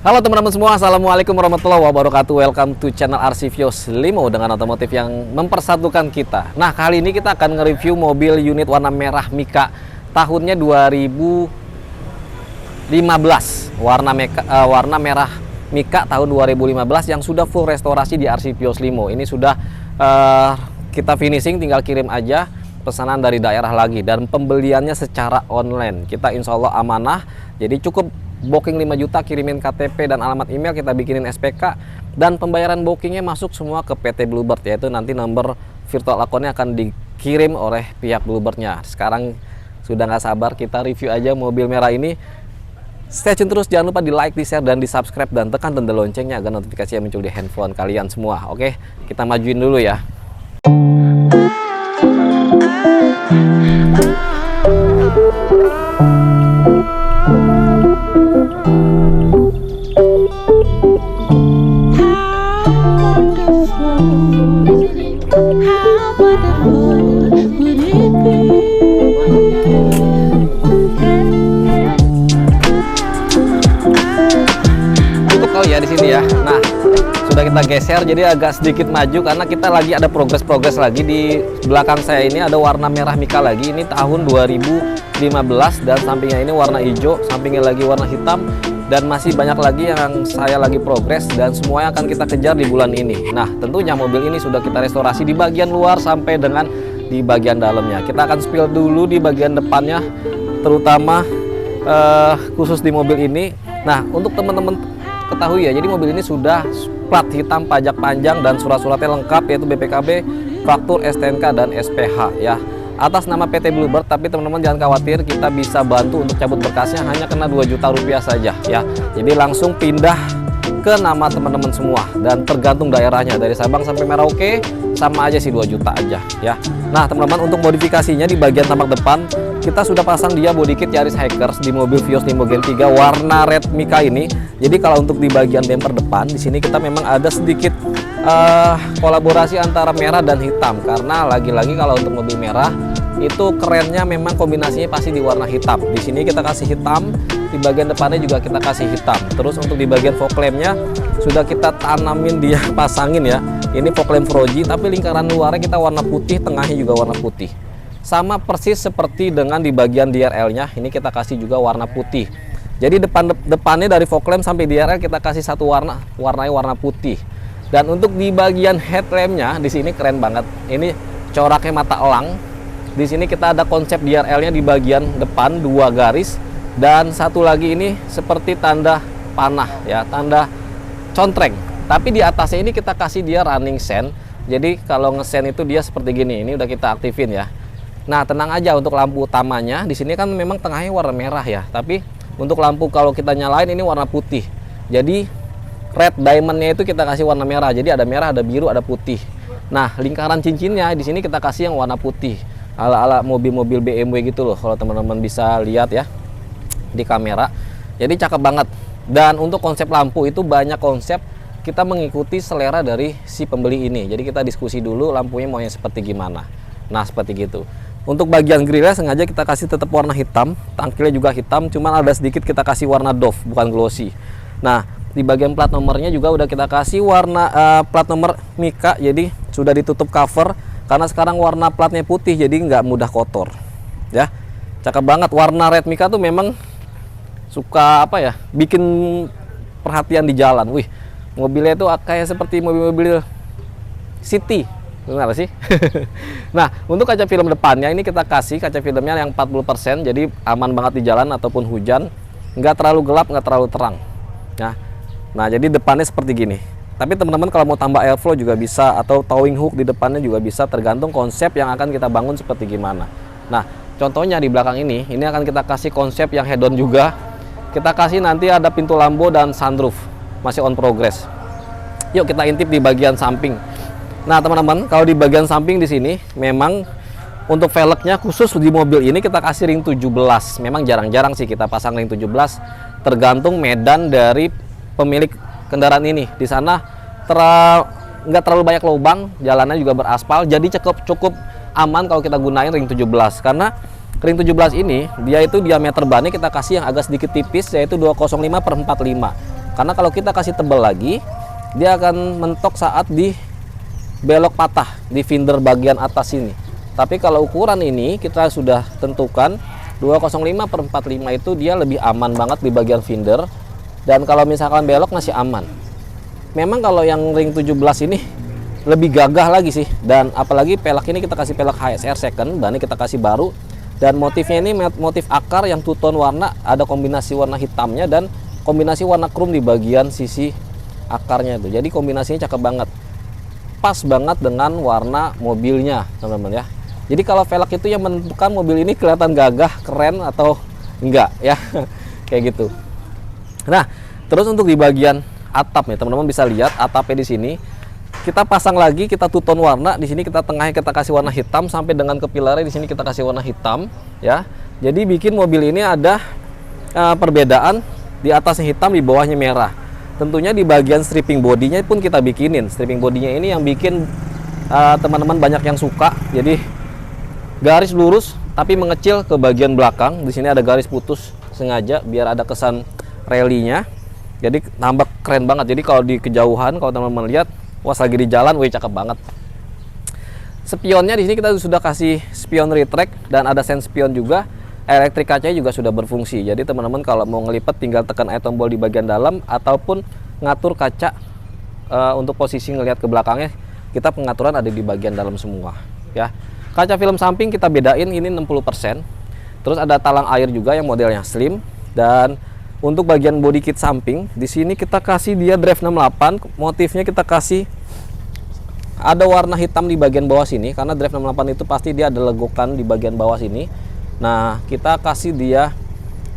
Halo teman-teman semua, Assalamualaikum warahmatullahi wabarakatuh. Welcome to channel RC-Vios Limo dengan otomotif yang mempersatukan kita. Nah, kali ini kita akan nge-review mobil unit warna merah Mika tahunnya 2015. Warna merah Mika tahun 2015 yang sudah full restorasi di RC-Vios Limo. Ini sudah kita finishing, tinggal kirim aja pesanan dari daerah lagi, dan pembeliannya secara online. Kita insya Allah amanah, jadi cukup booking 5 juta, kirimin KTP dan alamat email, kita bikinin SPK, dan pembayaran bookingnya masuk semua ke PT Bluebird, yaitu nanti nomor virtual akunnya akan dikirim oleh pihak Bluebirdnya. Sekarang sudah nggak sabar kita review aja mobil merah ini. Stay tune terus, jangan lupa di like, di share, dan di subscribe, dan tekan tanda loncengnya agar notifikasinya muncul di handphone kalian semua. Oke, kita majuin dulu ya. Cukup kali ya di sini ya. Nah, sudah kita geser jadi agak sedikit maju karena kita lagi ada progres lagi. Di belakang saya ini ada warna merah Mika lagi, ini tahun 2015, dan sampingnya ini warna hijau, sampingnya lagi warna hitam, dan masih banyak lagi yang saya lagi progres, dan semuanya akan kita kejar di bulan ini. Nah, tentunya mobil ini sudah kita restorasi di bagian luar sampai dengan di bagian dalamnya. Kita akan spill dulu di bagian depannya, terutama khusus di mobil ini. Nah, untuk teman-teman ketahui ya, jadi mobil ini sudah plat hitam, pajak panjang, dan surat-suratnya lengkap, yaitu BPKB, faktur, STNK, dan SPH ya, atas nama PT Bluebird. Tapi teman-teman jangan khawatir, kita bisa bantu untuk cabut berkasnya, hanya kena 2 juta rupiah saja ya. Jadi langsung pindah ke nama teman-teman semua, dan tergantung daerahnya, dari Sabang sampai Merauke sama aja sih 2 juta aja ya. Nah teman-teman, untuk modifikasinya di bagian tampak depan kita sudah pasang dia body kit Yaris Hikers di mobil Vios Limo Gen 3 warna red Mika ini. Jadi kalau untuk di bagian bumper depan di sini kita memang ada sedikit kolaborasi antara merah dan hitam, karena lagi-lagi kalau untuk mobil merah itu kerennya memang kombinasinya pasti di warna hitam. Di sini kita kasih hitam, di bagian depannya juga kita kasih hitam. Terus untuk di bagian fog lampnya sudah kita tanamin dia, pasangin ya. Ini fog lamp Fuji, tapi lingkaran luarnya kita warna putih, tengahnya juga warna putih. Sama persis seperti dengan di bagian DRL-nya, ini kita kasih juga warna putih. Jadi depannya dari fog lamp sampai DRL kita kasih satu warnanya warna putih. Dan untuk di bagian headlampnya di sini keren banget. Ini coraknya mata elang. Di sini kita ada konsep DRL-nya di bagian depan 2 garis, dan satu lagi ini seperti tanda panah ya, tanda contreng. Tapi di atasnya ini kita kasih dia running sen. Jadi kalau ngesen itu dia seperti gini. Ini udah kita aktifin ya. Nah, tenang aja, untuk lampu utamanya di sini kan memang tengahnya warna merah ya, tapi untuk lampu kalau kita nyalain ini warna putih. Jadi red diamondnya itu kita kasih warna merah. Jadi ada merah, ada biru, ada putih. Nah, lingkaran cincinnya di sini kita kasih yang warna putih, ala-ala mobil-mobil BMW gitu loh, kalau teman-teman bisa lihat ya di kamera. Jadi cakep banget. Dan untuk konsep lampu itu banyak konsep, kita mengikuti selera dari si pembeli ini. Jadi kita diskusi dulu lampunya mau yang seperti gimana. Nah, seperti gitu. Untuk bagian grillnya sengaja kita kasih tetap warna hitam, tangkilnya juga hitam, cuman ada sedikit kita kasih warna doff, bukan glossy. Nah, di bagian plat nomornya juga udah kita kasih warna plat nomor Mika, jadi sudah ditutup cover, karena sekarang warna platnya putih, jadi nggak mudah kotor ya. Cakep banget. Warna red Mika tuh memang suka apa ya, bikin perhatian di jalan. Wih, mobilnya tuh kayak seperti mobil-mobil city, benar sih? Nah, untuk kaca film depannya ini kita kasih kaca filmnya yang 40%, jadi aman banget di jalan ataupun hujan, nggak terlalu gelap, nggak terlalu terang ya. Nah, jadi depannya seperti gini. Tapi teman-teman kalau mau tambah airflow juga bisa, atau towing hook di depannya juga bisa, tergantung konsep yang akan kita bangun seperti gimana. Nah, contohnya di belakang ini akan kita kasih konsep yang head on juga. Kita kasih nanti ada pintu lambo dan sunroof, masih on progress. Yuk kita intip di bagian samping. Nah teman-teman, kalau di bagian samping di sini memang untuk velgnya khusus di mobil ini kita kasih ring 17. Memang jarang-jarang sih kita pasang ring 17, tergantung medan dari pemilik kendaraan ini. Di sana nggak terlalu banyak lubang, jalannya juga beraspal, jadi cukup aman kalau kita gunain ring 17. Karena ring 17 ini dia itu diameter bannya kita kasih yang agak sedikit tipis, yaitu 205/45. Karena kalau kita kasih tebal lagi, dia akan mentok saat di belok patah di fender bagian atas ini. Tapi kalau ukuran ini kita sudah tentukan 205/45 itu dia lebih aman banget di bagian fender. Dan kalau misalkan belok masih aman. Memang kalau yang ring 17 ini lebih gagah lagi sih. Dan apalagi pelek ini kita kasih pelek HSR second, bannya kita kasih baru. Dan motifnya ini motif akar yang two tone warna, ada kombinasi warna hitamnya dan kombinasi warna chrome di bagian sisi akarnya itu. Jadi kombinasinya cakep banget. Pas banget dengan warna mobilnya, teman-teman ya. Jadi kalau velg itu yang menentukan mobil ini kelihatan gagah, keren atau enggak ya. Kayak gitu. Nah, terus untuk di bagian atap nih, teman-teman bisa lihat atapnya di sini. Kita pasang lagi, kita two tone warna. Di sini kita tengahnya kita kasih warna hitam sampai dengan ke pilarnya di sini kita kasih warna hitam ya. Jadi bikin mobil ini ada perbedaan, di atasnya hitam, di bawahnya merah. Tentunya di bagian stripping bodinya pun kita bikinin. Stripping bodinya ini yang bikin teman-teman banyak yang suka. Jadi garis lurus tapi mengecil ke bagian belakang. Di sini ada garis putus sengaja biar ada kesan rally-nya. Jadi tambah keren banget. Jadi kalau di kejauhan kalau teman-teman lihat, wah lagi di jalan, wih cakep banget. Spionnya di sini kita sudah kasih spion retract dan ada sense spion juga. Elektrik kacanya juga sudah berfungsi. Jadi teman-teman kalau mau ngelipet tinggal tekan tombol di bagian dalam ataupun ngatur kaca untuk posisi ngelihat ke belakangnya. Kita pengaturan ada di bagian dalam semua ya. Kaca film samping kita bedain ini 60%. Terus ada talang air juga yang modelnya slim. Dan untuk bagian body kit samping di sini kita kasih dia drive 68. Motifnya kita kasih ada warna hitam di bagian bawah sini karena drive 68 itu pasti dia ada legokan di bagian bawah sini. Nah, kita kasih dia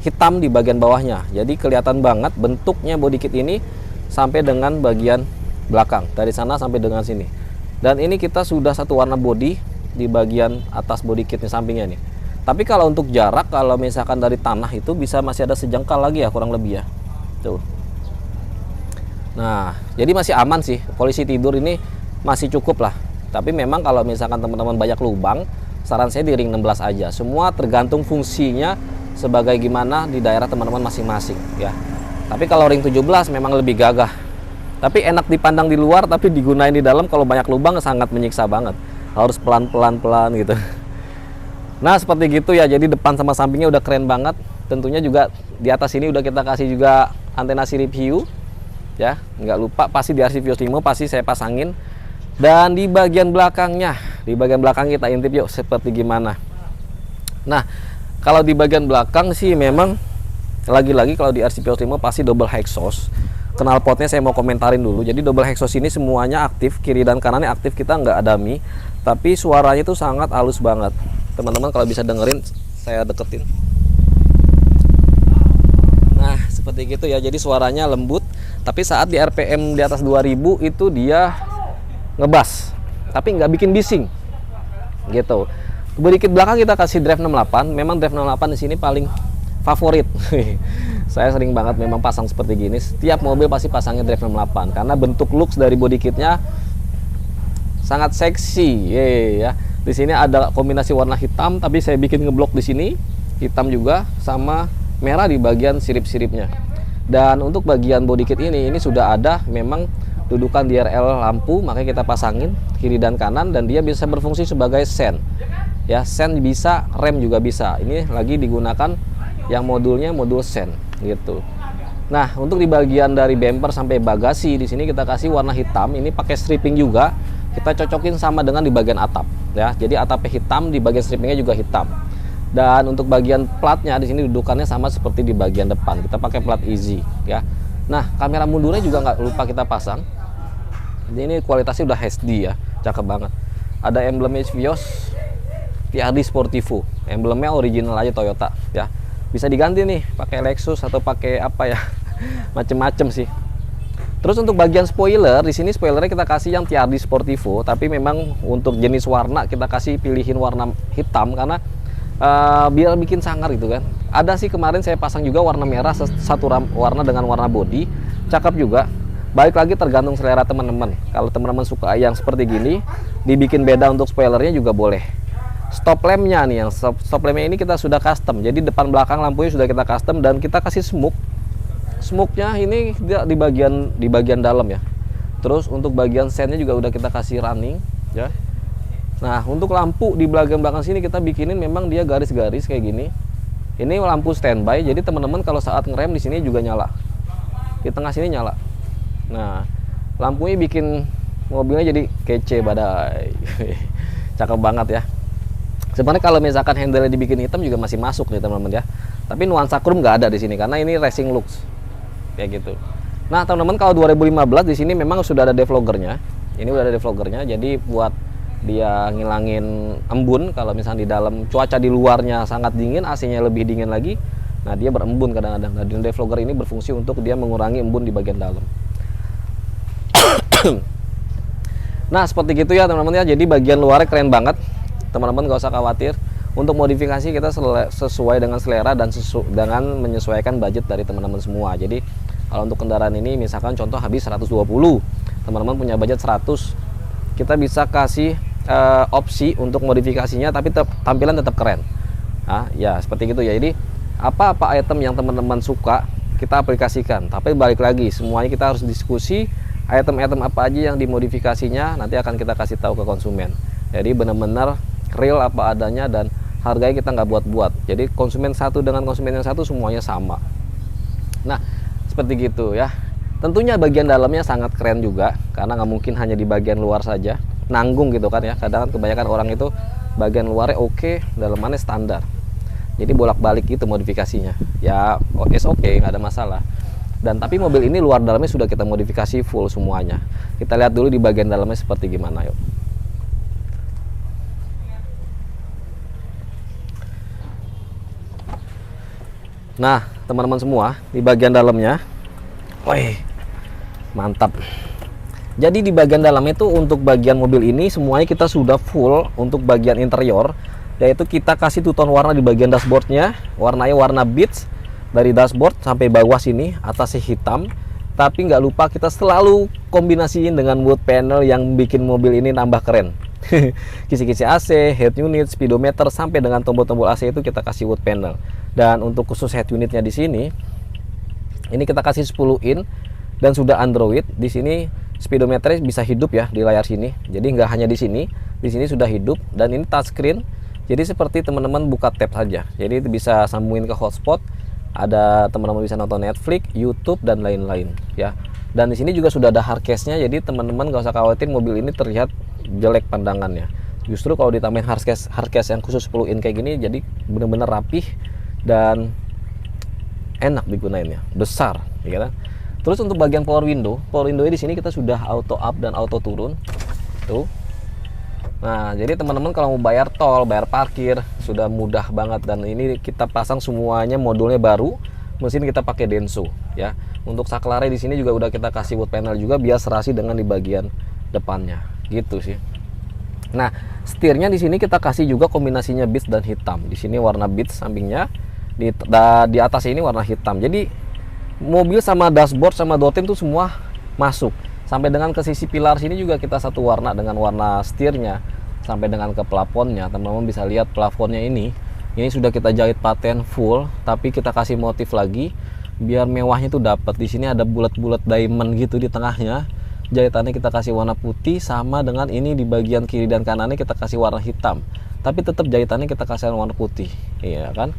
hitam di bagian bawahnya. Jadi kelihatan banget bentuknya body kit ini sampai dengan bagian belakang. Dari sana sampai dengan sini. Dan ini kita sudah satu warna body di bagian atas body kitnya sampingnya nih. Tapi kalau untuk jarak, kalau misalkan dari tanah itu bisa masih ada sejengkal lagi ya, kurang lebih ya. Tuh. Nah, jadi masih aman sih. Polisi tidur ini masih cukup lah. Tapi memang kalau misalkan teman-teman banyak lubang, saran saya di ring 16 aja. Semua tergantung fungsinya sebagai gimana di daerah teman-teman masing-masing ya. Tapi kalau ring 17 memang lebih gagah. Tapi enak dipandang di luar, tapi digunain di dalam kalau banyak lubang sangat menyiksa banget. Harus pelan-pelan gitu. Nah, seperti gitu ya. Jadi depan sama sampingnya udah keren banget. Tentunya juga di atas ini udah kita kasih juga antena sirip hiu ya. Nggak lupa pasti di RC Vios Limo pasti saya pasangin. Dan di bagian belakangnya, di bagian belakang kita intip yuk seperti gimana. Nah, kalau di bagian belakang sih memang lagi-lagi kalau di RC Vios Limo pasti double exhaust. Knalpotnya saya mau komentarin dulu. Jadi double exhaust ini semuanya aktif, kiri dan kanannya aktif, kita nggak adami. Tapi suaranya itu sangat halus banget. Teman-teman kalau bisa dengerin, saya deketin. Nah, seperti gitu ya. Jadi suaranya lembut, tapi saat di RPM di atas 2000 itu dia ngebas, tapi nggak bikin bising gitu. Sedikit belakang kita kasih drive 68. Memang drive 68 di sini paling favorit. Saya sering banget memang pasang seperti gini. Setiap mobil pasti pasangnya drive 68 karena bentuk looks dari body kitnya sangat seksi ya. Di sini ada kombinasi warna hitam, tapi saya bikin ngeblok di sini hitam juga sama merah di bagian sirip-siripnya. Dan untuk bagian body kit ini sudah ada memang dudukan DRL lampu, makanya kita pasangin kiri dan kanan dan dia bisa berfungsi sebagai sen. Ya, sen bisa, rem juga bisa. Ini lagi digunakan yang modulnya modul sen gitu. Nah, untuk di bagian dari bumper sampai bagasi di sini kita kasih warna hitam. Ini pakai stripping juga. Kita cocokin sama dengan di bagian atap ya. Jadi atapnya hitam, di bagian strippingnya juga hitam. Dan untuk bagian platnya di sini dudukannya sama seperti di bagian depan. Kita pakai plat easy ya. Nah, kamera mundurnya juga nggak lupa kita pasang. Ini kualitasnya udah HD ya, cakep banget. Ada emblemnya Vios TRD Sportivo, emblemnya original aja Toyota ya. Bisa diganti nih pakai Lexus atau pakai apa ya, macem-macem sih. Terus untuk bagian spoiler, di sini spoilernya kita kasih yang TRD Sportivo, tapi memang untuk jenis warna kita kasih pilihin warna hitam karena biar bikin sangar gitu kan. Ada sih kemarin saya pasang juga warna merah, satu warna dengan warna body, cakep juga. Balik lagi tergantung selera teman-teman. Kalau teman-teman suka yang seperti gini, dibikin beda untuk spoilernya juga boleh. Stop lampnya nih, yang stop lampnya ini kita sudah custom. Jadi depan belakang lampunya sudah kita custom dan kita kasih smoke smoke-nya ini dia di bagian dalam ya. Terus untuk bagian sen-nya juga udah kita kasih running ya. Nah, untuk lampu di belakang sini kita bikinin memang dia garis-garis kayak gini. Ini lampu standby, jadi teman-teman kalau saat ngerem di sini juga nyala. Di tengah sini nyala. Nah, lampunya bikin mobilnya jadi kece badai. Cakep banget ya. Sebenarnya kalau misalkan handle dibikin hitam juga masih masuk nih teman-teman ya. Tapi nuansa chrome nggak ada di sini karena ini racing looks kayak gitu. Nah, teman-teman kalau 2015 di sini memang sudah ada defoggernya. Ini udah ada defoggernya, jadi buat dia ngilangin embun kalau misalnya di dalam cuaca di luarnya sangat dingin, AC-nya lebih dingin lagi. Nah, dia berembun kadang-kadang. Nah, defogger ini berfungsi untuk dia mengurangi embun di bagian dalam. Nah, seperti gitu ya teman-teman ya. Jadi bagian luarnya keren banget. Teman-teman gak usah khawatir. Untuk modifikasi kita sesuai dengan selera dan dengan menyesuaikan budget dari teman-teman semua. Jadi kalau untuk kendaraan ini misalkan contoh habis 120, teman-teman punya budget 100, kita bisa kasih opsi untuk modifikasinya tapi tampilan tetap keren. Nah, ya seperti gitu ya. Jadi apa-apa item yang teman-teman suka kita aplikasikan. Tapi balik lagi, semuanya kita harus diskusi item-item apa aja yang dimodifikasinya nanti akan kita kasih tahu ke konsumen. Jadi benar-benar real apa adanya dan harganya kita nggak buat-buat. Jadi konsumen satu dengan konsumen yang satu semuanya sama. Nah, seperti gitu ya. Tentunya bagian dalamnya sangat keren juga karena nggak mungkin hanya di bagian luar saja nanggung gitu kan ya. Kadang kebanyakan orang itu bagian luarnya oke, dalamannya standar. Jadi bolak-balik gitu modifikasinya. Ya oke, nggak ada masalah. Dan tapi mobil ini luar dalamnya sudah kita modifikasi full semuanya. Kita lihat dulu di bagian dalamnya seperti gimana yuk. Nah, teman-teman semua, di bagian dalamnya, wih, mantap. Jadi di bagian dalam itu untuk bagian mobil ini semuanya kita sudah full untuk bagian interior, yaitu kita kasih two-tone warna di bagian dashboardnya, warnanya warna beige dari dashboard sampai bawah sini, atasnya hitam. Tapi nggak lupa kita selalu kombinasiin dengan wood panel yang bikin mobil ini nambah keren. Kisi-kisi AC, head unit, speedometer sampai dengan tombol-tombol AC itu kita kasih wood panel. Dan untuk khusus head unitnya di sini, ini kita kasih 10 in dan sudah Android. Di sini speedometernya bisa hidup ya di layar sini. Jadi nggak hanya di sini sudah hidup dan ini touchscreen. Jadi seperti teman-teman buka tab saja. Jadi itu bisa sambungin ke hotspot. Ada teman-teman bisa nonton Netflix, YouTube dan lain-lain ya. Dan di sini juga sudah ada hard case-nya. Jadi teman-teman nggak usah khawatir mobil ini terlihat jelek pandangannya. Justru kalau ditambahin hard case yang khusus 10 in kayak gini, jadi benar-benar rapih dan enak digunainnya, besar, ya kan? Terus untuk bagian power window di sini kita sudah auto up dan auto turun, tuh. Nah, jadi teman-teman kalau mau bayar tol, bayar parkir sudah mudah banget dan ini kita pasang semuanya modulnya baru, mesin kita pakai Denso, ya. Untuk saklarnya di sini juga udah kita kasih wood panel juga biar serasi dengan di bagian depannya, gitu sih. Nah, setirnya di sini kita kasih juga kombinasinya beige dan hitam. Di sini warna beige sampingnya, di atas ini warna hitam. Jadi mobil sama dashboard sama dotin tuh semua masuk. Sampai dengan ke sisi pilar sini juga kita satu warna dengan warna setirnya. Sampai dengan ke plafonnya, teman-teman bisa lihat plafonnya ini sudah kita jahit paten full, tapi kita kasih motif lagi biar mewahnya tuh dapat. Di sini ada bulat-bulat diamond gitu di tengahnya. Jahitannya kita kasih warna putih, sama dengan ini di bagian kiri dan kanannya kita kasih warna hitam. Tapi tetap jahitannya kita kasih warna putih, iya kan?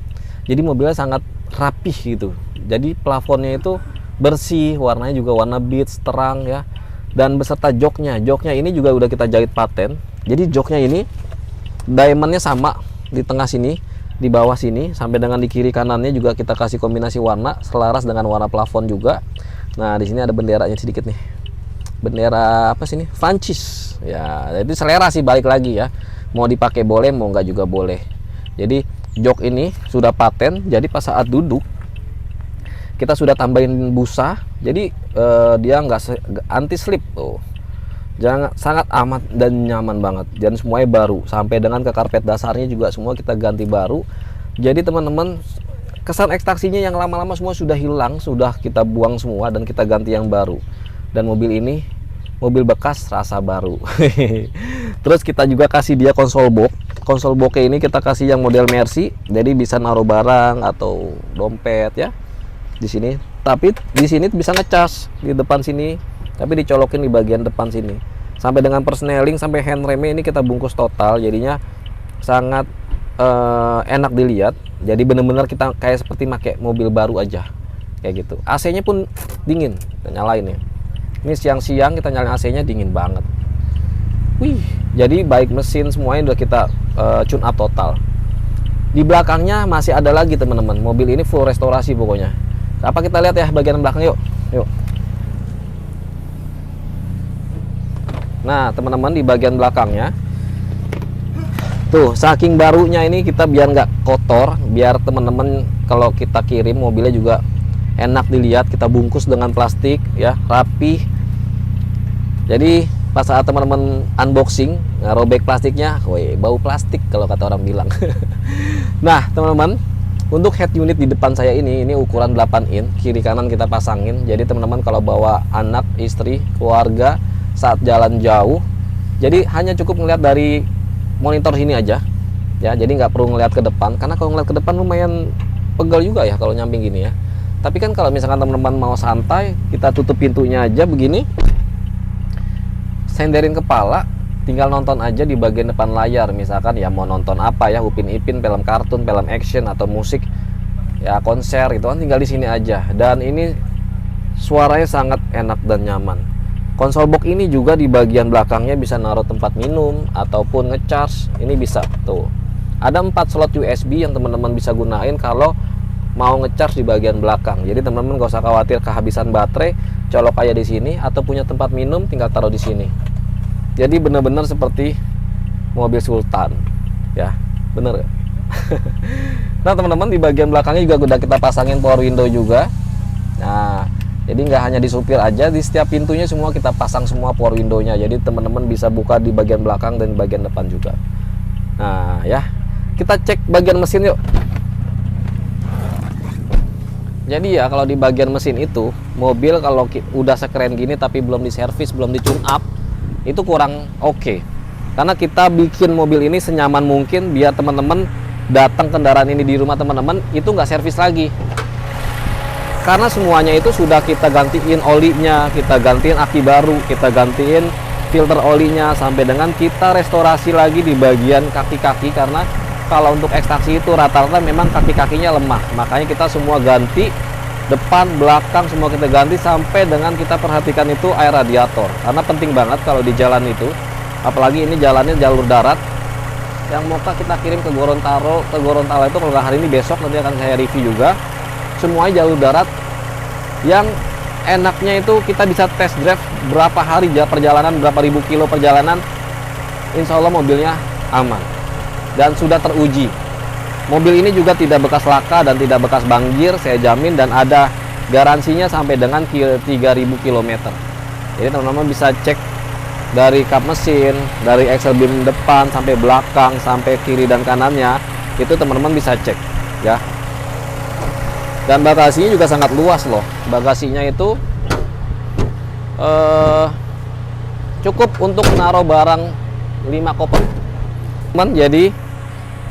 Jadi mobilnya sangat rapih gitu. Jadi plafonnya itu bersih, warnanya juga warna beige terang ya. Dan beserta joknya ini juga udah kita jahit paten. Jadi joknya ini diamondnya sama di tengah sini, di bawah sini, sampai dengan di kiri kanannya juga kita kasih kombinasi warna selaras dengan warna plafon juga. Nah, di sini ada benderanya sedikit nih. Bendera apa sih ini? Prancis. Ya, jadi selera sih, balik lagi ya. Mau dipakai boleh, mau nggak juga boleh. Jadi jok ini sudah paten, jadi pas saat duduk kita sudah tambahin busa, jadi dia nggak anti slip tuh. Jangan, sangat amat dan nyaman banget. Dan semuanya baru, sampai dengan ke karpet dasarnya juga semua kita ganti baru. Jadi teman-teman, kesan ekstraksinya yang lama-lama semua sudah hilang, sudah kita buang semua dan kita ganti yang baru. Dan mobil ini mobil bekas rasa baru. Terus kita juga kasih dia konsol box. Konsol boxnya ini kita kasih yang model Mercy, jadi bisa naruh barang atau dompet ya. Di sini tapi di sini bisa ngecas di depan sini, tapi dicolokin di bagian depan sini. Sampai dengan persneling sampai handremnya ini kita bungkus total, jadinya sangat enak dilihat. Jadi bener-bener kita kayak seperti pakai mobil baru aja kayak gitu. AC-nya pun dingin, kita nyalain ya. Ini siang-siang kita nyalain AC-nya dingin banget. Wih, jadi baik mesin semuanya udah kita tune up total. Di belakangnya masih ada lagi teman-teman. Mobil ini full restorasi pokoknya. Apa kita lihat ya bagian belakang yuk. Nah teman-teman, di bagian belakangnya tuh saking barunya ini, kita biar nggak kotor, biar teman-teman kalau kita kirim mobilnya juga enak dilihat, kita bungkus dengan plastik ya, rapi. Jadi pas saat teman-teman unboxing ngerobek plastiknya, woi bau plastik kalau kata orang bilang. Nah teman-teman, untuk head unit di depan saya ini ukuran 8 in, kiri kanan kita pasangin. Jadi teman-teman kalau bawa anak, istri, keluarga saat jalan jauh, jadi hanya cukup ngeliat dari monitor sini aja ya, jadi nggak perlu ngeliat ke depan, karena kalau ngeliat ke depan lumayan pegel juga ya kalau nyamping gini ya. Tapi kan kalau misalkan teman-teman mau santai, kita tutup pintunya aja begini, senderin kepala, tinggal nonton aja di bagian depan layar. Misalkan ya mau nonton apa ya, Upin Ipin, film kartun, film action atau musik ya, konser gitu kan, tinggal di sini aja. Dan ini suaranya sangat enak dan nyaman. Konsol box ini juga di bagian belakangnya bisa naruh tempat minum ataupun ngecharge. Ini bisa tuh. Ada 4 slot USB yang teman-teman bisa gunain kalau mau ngecharge di bagian belakang. Jadi teman-teman gak usah khawatir kehabisan baterai, colok aja di sini, atau punya tempat minum tinggal taruh di sini. Jadi benar-benar seperti mobil Sultan. Ya, bener. Nah teman-teman, di bagian belakangnya juga udah kita pasangin power window juga. Nah, jadi nggak hanya di supir aja, di setiap pintunya semua kita pasang semua power window-nya. Jadi teman-teman bisa buka di bagian belakang dan di bagian depan juga. Nah ya, kita cek bagian mesin yuk. Jadi ya kalau di bagian mesin itu, mobil kalau udah sekeren gini tapi belum diservis, belum di tune up, itu kurang oke. Karena kita bikin mobil ini senyaman mungkin biar teman-teman datang kendaraan ini di rumah teman-teman itu nggak servis lagi. Karena semuanya itu sudah kita gantiin olinya, kita gantiin aki baru, kita gantiin filter olinya, sampai dengan kita restorasi lagi di bagian kaki-kaki. Karena kalau untuk ekstraksi itu rata-rata memang kaki-kakinya lemah, makanya kita semua ganti, depan, belakang semua kita ganti, sampai dengan kita perhatikan itu air radiator. Karena penting banget kalau di jalan itu, apalagi ini jalannya jalur darat yang mau kita kirim ke Gorontalo. Ke Gorontalo itu kalau nggak hari ini, besok nanti akan saya review juga. Semuanya jalur darat yang enaknya itu kita bisa test drive berapa hari perjalanan, berapa ribu kilo perjalanan, insya Allah mobilnya aman dan sudah teruji. Mobil ini juga tidak bekas laka dan tidak bekas banjir, saya jamin, dan ada garansinya sampai dengan 3.000 km. Jadi teman-teman bisa cek dari kap mesin, dari axle beam depan sampai belakang, sampai kiri dan kanannya, itu teman-teman bisa cek ya. Dan bagasinya juga sangat luas loh. Bagasinya itu cukup untuk menaruh barang 5 koper. Jadi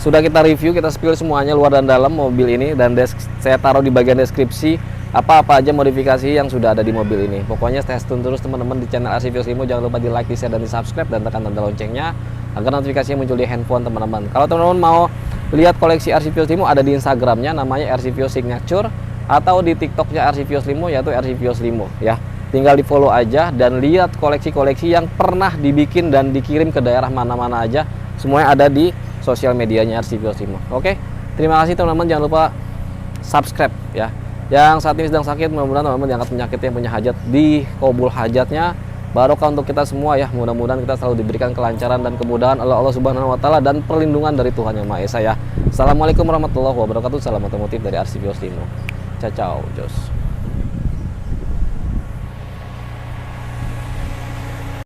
sudah kita review, kita spill semuanya luar dan dalam mobil ini, dan saya taruh di bagian deskripsi apa-apa aja modifikasi yang sudah ada di mobil ini. Pokoknya stay tune terus teman-teman di channel RC Vios Limo. Jangan lupa di like, di share, dan di subscribe, dan tekan tanda loncengnya agar notifikasinya muncul di handphone teman-teman. Kalau teman-teman mau lihat koleksi RC Vios Limo, ada di Instagramnya namanya RC Vios Signature, atau di TikToknya RC Vios Limo yaitu RC Vios Limo ya. Tinggal di follow aja dan lihat koleksi-koleksi yang pernah dibikin dan dikirim ke daerah mana-mana aja. Semuanya ada di sosial medianya RC Vios Limo. Oke, terima kasih teman-teman. Jangan lupa subscribe ya. Yang saat ini sedang sakit, mudah-mudahan teman-teman diangkat penyakitnya, yang punya hajat dikabul hajatnya. Barokah untuk kita semua ya. Mudah-mudahan kita selalu diberikan kelancaran dan kemudahan Allah Subhanahu wa taala dan perlindungan dari Tuhan Yang Maha Esa ya. Assalamualaikum warahmatullahi wabarakatuh. Salam otomotif dari RC Vios Limo. Ciao, Jos.